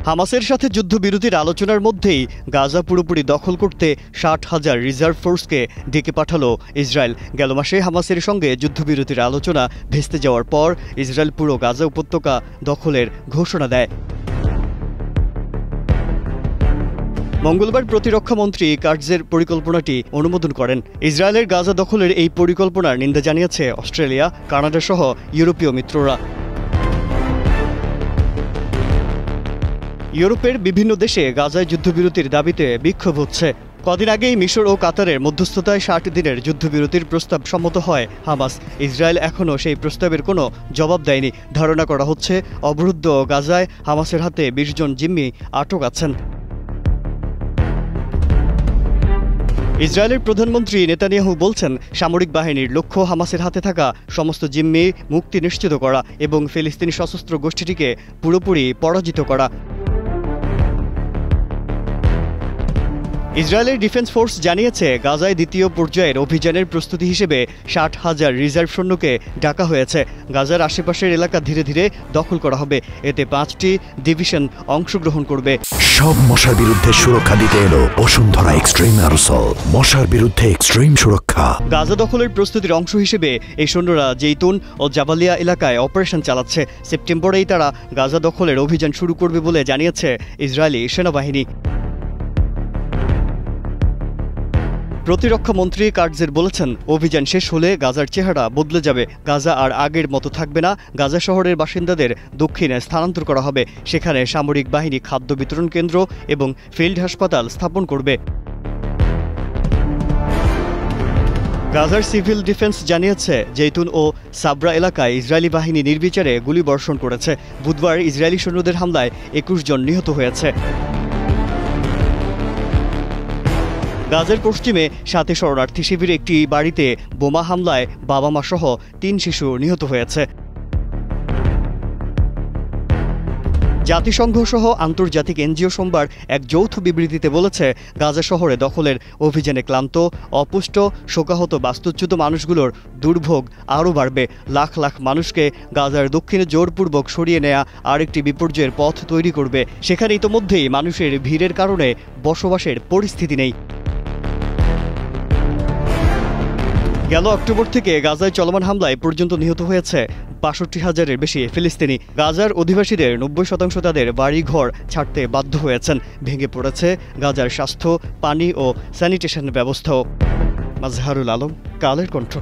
হামাসের সাথে যুদ্ধবিরতির আলোচনার মধ্যেই গাজা পুরোপুরি দখল করতে 60,000 রিজার্ভ ফোর্সকে ডেকে পাঠালো ইসরায়েল। গেল মাসে হামাসের সঙ্গে যুদ্ধবিরতির আলোচনা ভেস্তে যাওয়ার পর ইসরায়েল পুরো গাজা উপত্যকা দখলের ঘোষণা দেয়। মঙ্গলবার প্রতিরক্ষামন্ত্রী কার্জের পরিকল্পনাটি অনুমোদন করেন। ইসরায়েলের গাজা দখলের এই পরিকল্পনার নিন্দা জানিয়েছে অস্ট্রেলিয়া, কানাডা সহ ইউরোপীয় মিত্ররা। ইউরোপের বিভিন্ন দেশে গাজায় যুদ্ধবিরতির দাবিতে বিক্ষোভ হচ্ছে। কদিন আগেই মিশর ও কাতারের মধ্যস্থতায় 60 দিনের যুদ্ধবিরতির প্রস্তাব সম্মত হয় হামাস। ইসরায়েল এখনও সেই প্রস্তাবের কোনো জবাব দেয়নি। ধারণা করা হচ্ছে অবরুদ্ধ গাজায় হামাসের হাতে 20 জন জিম্মি আটক আছেন। ইসরায়েলের প্রধানমন্ত্রী নেতানিয়াহু বলছেন, সামরিক বাহিনীর লক্ষ্য হামাসের হাতে থাকা সমস্ত জিম্মি মুক্তি নিশ্চিত করা এবং ফিলিস্তিনি সশস্ত্র গোষ্ঠীটিকে পুরোপুরি পরাজিত করা। ইসরায়েলের ডিফেন্স ফোর্স জানিয়েছে, গাজায় দ্বিতীয় পর্যায়ের অভিযানের প্রস্তুতি হিসেবে 60,000 রিজার্ভ সৈন্যকে ডাকা হয়েছে। গাজার আশেপাশের এলাকা ধীরে ধীরে দখল করা হবে। এতে 5টি ডিভিশন অংশগ্রহণ করবে। সব মশার বিরুদ্ধে সুরক্ষা দিতে এলো বসুন্ধরা এক্সট্রিম অ্যারোসল, মশার বিরুদ্ধে এক্সট্রিম সুরক্ষা। গাজা দখলের প্রস্তুতির অংশ হিসেবে এই সৈন্যরা জেইতুন ও জাবালিয়া এলাকায় অপারেশন চালাচ্ছে। সেপ্টেম্বরেই তারা গাজা দখলের অভিযান শুরু করবে বলে জানিয়েছে ইসরায়েলি সেনাবাহিনী। প্রতিরক্ষা মন্ত্রী কার্জের বলেছেন, অভিযান শেষ হলে গাজার চেহারা বদলে যাবে। গাজা আর আগের মতো থাকবে না। গাজা শহরের বাসিন্দাদের দক্ষিণে স্থানান্তর করা হবে। সেখানে সামরিক বাহিনী খাদ্য বিতরণ কেন্দ্র এবং ফিল্ড হাসপাতাল স্থাপন করবে। গাজার সিভিল ডিফেন্স জানিয়েছে, জেইতুন ও সাবরা এলাকায় ইসরায়েলি বাহিনী নির্বিচারে গুলিবর্ষণ করেছে। বুধবার ইসরায়েলি সৈন্যদের হামলায় 21 জন নিহত হয়েছে। গাজার পশ্চিমে 7 শরণার্থী শিবিরে একটি বাড়িতে বোমা হামলায় বাবা মা সহ 3 শিশু নিহত হয়েছে। জাতিসংঘ সহ আন্তর্জাতিক এনজিও সোমবার এক যৌথ বিবৃতিতে বলেছে, গাজা শহরে দখলের অভিযানে ক্লান্ত, অপুষ্ট, শোকাহত বাস্তুচ্যুত মানুষগুলোর দুর্ভোগ আরও বাড়বে। লাখ লাখ মানুষকে গাজার দক্ষিণে জোরপূর্বক সরিয়ে নেয়া আরেকটি বিপর্যয়ের পথ তৈরি করবে। সেখানে ইতোমধ্যেই মানুষের ভিড়ের কারণে বসবাসের পরিস্থিতি নেই। গেল অক্টোবর থেকে গাজায় চলমান হামলায় পর্যন্ত নিহত হয়েছে 65,000-এর বেশি ফিলিস্তিনি। গাজার অধিবাসীদের 90% তাদের বাড়িঘর ছাড়তে বাধ্য হয়েছেন। ভেঙে পড়েছে গাজার স্বাস্থ্য, পানি ও স্যানিটেশন ব্যবস্থাও। মাজহারুল আলম, কালের কণ্ঠ।